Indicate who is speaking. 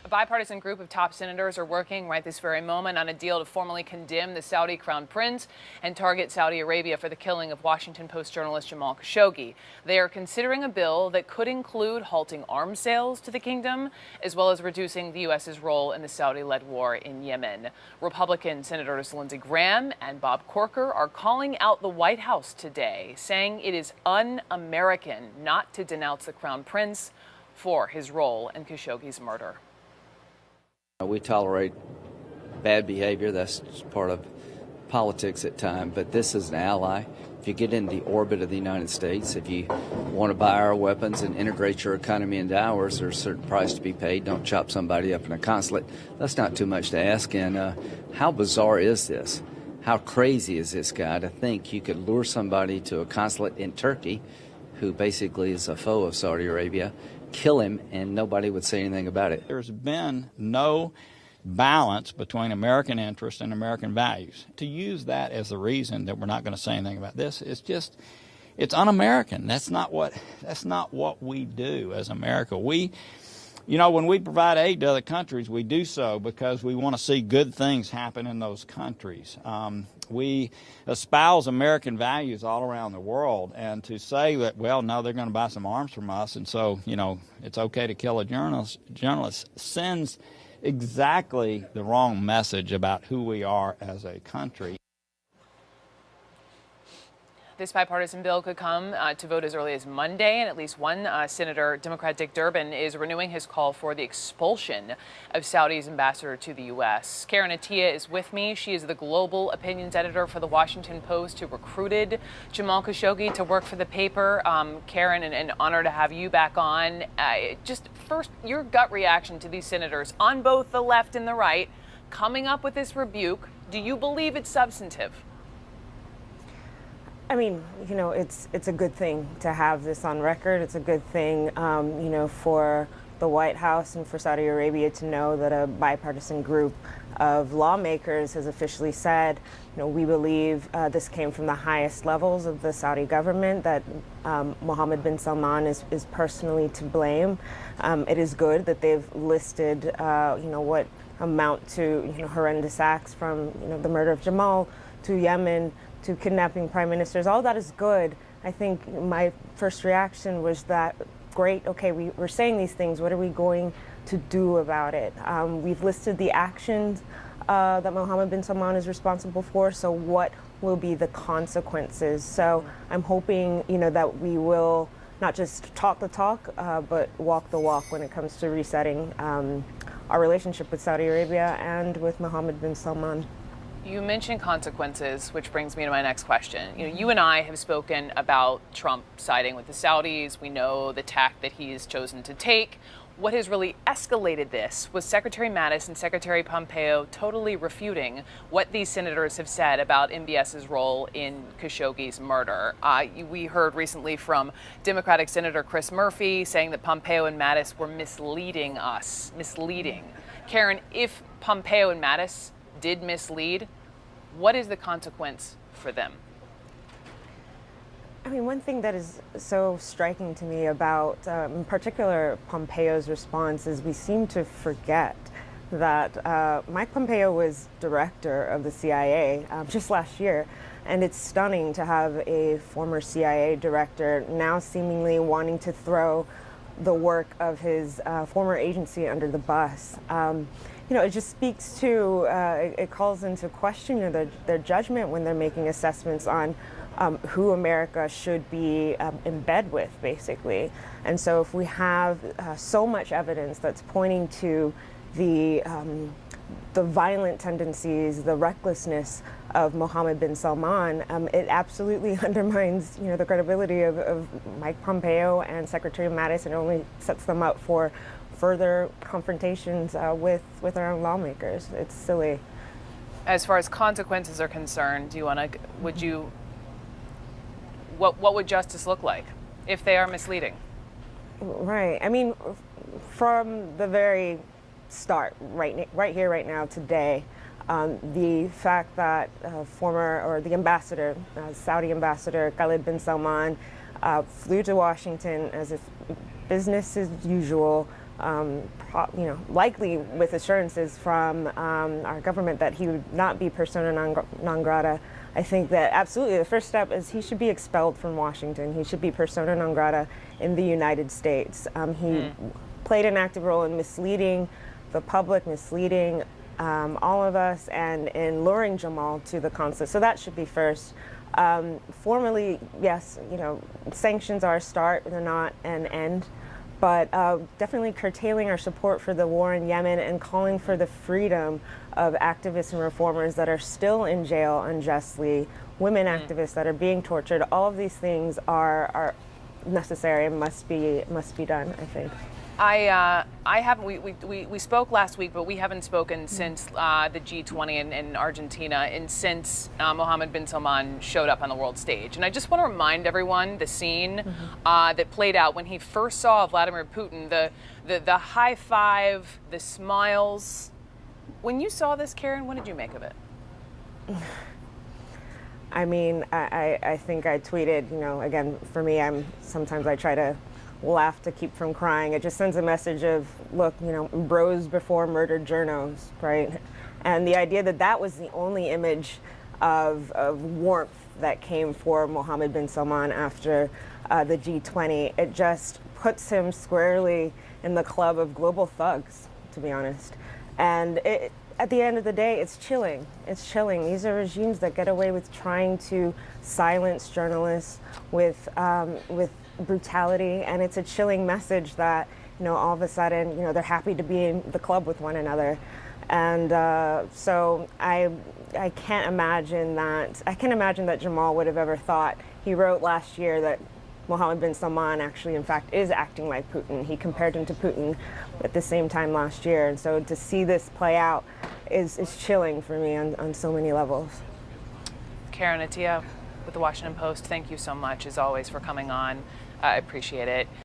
Speaker 1: A bipartisan group of top senators are working right this very moment on a deal to formally condemn the Saudi crown prince and target Saudi Arabia for the killing of Washington Post journalist Jamal Khashoggi. They are considering a bill that could include halting arms sales to the kingdom, as well as reducing the U.S.'s role in the Saudi-led war in Yemen. Republican Senators Lindsey Graham and Bob Corker are calling out the White House today, saying it is un-American not to denounce the crown prince for his role in Khashoggi's murder.
Speaker 2: We tolerate bad behavior. That's part of politics at times, but this is an ally. If you get in the orbit of the United States, if you want to buy our weapons and integrate your economy into ours, there's a certain price to be paid. Don't chop somebody up in a consulate. That's not too much to ask. And how bizarre is this? How crazy is this guy to think you could lure somebody to a consulate in Turkey, who basically is a foe of Saudi Arabia, kill him, and nobody would say anything about it?
Speaker 3: There's been no balance between American interests and American values. To use that as the reason that we're not going to say anything about this is just, it's un-American. That's not what we do as America. When we provide aid to other countries, we do so because we want to see good things happen in those countries. We espouse American values all around the world, and to say that, well, no, they're going to buy some arms from us, and so, it's okay to kill a journalist sends exactly the wrong message about who we are as a country.
Speaker 1: This bipartisan bill could come to vote as early as Monday, and at least one senator, Democrat Dick Durbin, is renewing his call for the expulsion of Saudi's ambassador to the U.S. Karen Attiah is with me. She is the global opinions editor for the Washington Post, who recruited Jamal Khashoggi to work for the paper. Karen, an honor to have you back on. Just first, your gut reaction to these senators on both the left and the right coming up with this rebuke. Do you believe it's substantive?
Speaker 4: I mean, it's a good thing to have this on record. It's a good thing, for the White House and for Saudi Arabia to know that a bipartisan group of lawmakers has officially said, we believe this came from the highest levels of the Saudi government, that Mohammed bin Salman is personally to blame. It is good that they've listed, what amount to horrendous acts, from the murder of Jamal to Yemen to kidnapping prime ministers. All that is good. I think my first reaction was that, great, okay, we're saying these things. What are we going to do about it? We've listed the actions that Mohammed bin Salman is responsible for, so what will be the consequences? So I'm hoping, that we will not just talk the talk, but walk the walk when it comes to resetting our relationship with Saudi Arabia and with Mohammed bin Salman.
Speaker 1: You mentioned consequences, which brings me to my next question. You and I have spoken about Trump siding with the Saudis. We know the tack that he's chosen to take. What has really escalated this was Secretary Mattis and Secretary Pompeo totally refuting what these senators have said about MBS's role in Khashoggi's murder. We heard recently from Democratic Senator Chris Murphy saying that Pompeo and Mattis were misleading us. Karen, if Pompeo and Mattis did mislead, what is the consequence for them?
Speaker 4: I mean, one thing that is so striking to me about, in particular, Pompeo's response is we seem to forget that Mike Pompeo was director of the CIA just last year, and it's stunning to have a former CIA director now seemingly wanting to throw the work of his former agency under the bus. It just speaks to, it calls into question their judgment when they're making assessments on who America should be in bed with, basically. And so if we have so much evidence that's pointing to the violent tendencies, the recklessness of Mohammed bin Salman, it absolutely undermines, the credibility of Mike Pompeo and Secretary Mattis, and it only sets them up for further confrontations with our own lawmakers. It's silly.
Speaker 1: As far as consequences are concerned, what would justice look like if they are misleading?
Speaker 4: Right. I mean, from the very start, right here, right now, today, the fact that the ambassador, Saudi ambassador Khalid bin Salman, flew to Washington as if business as usual, likely with assurances from our government that he would not be persona non grata. I think that absolutely the first step is he should be expelled from Washington. He should be persona non grata in the United States. He played an active role in misleading the public, misleading all of us, and in luring Jamal to the consulate. So that should be first. Formally, yes, sanctions are a start, they're not an end. But definitely curtailing our support for the war in Yemen and calling for the freedom of activists and reformers that are still in jail unjustly, women activists that are being tortured. All of these things are necessary and must be done, I think.
Speaker 1: I haven't. We spoke last week, but we haven't spoken since the G20 in Argentina, and since Mohammed bin Salman showed up on the world stage. And I just want to remind everyone the scene that played out when he first saw Vladimir Putin, the high five, the smiles. When you saw this, Karen, what did you make of it?
Speaker 4: I mean, I think I tweeted. Again, for me, sometimes I try to laugh to keep from crying. It just sends a message of, look, bros before murdered journos, right? And the idea that was the only image of warmth that came for Mohammed bin Salman after the G20, it just puts him squarely in the club of global thugs, to be honest. And at the end of the day, it's chilling. It's chilling. These are regimes that get away with trying to silence journalists with brutality, and it's a chilling message that all of a sudden they're happy to be in the club with one another. And so I can't imagine that Jamal would have ever thought. He wrote last year that Mohammed bin Salman actually in fact is acting like Putin. He compared him to Putin at the same time last year, and so to see this play out is chilling for me on so many levels.
Speaker 1: Karen, Attiah with the Washington Post, thank you so much as always for coming on. I appreciate it.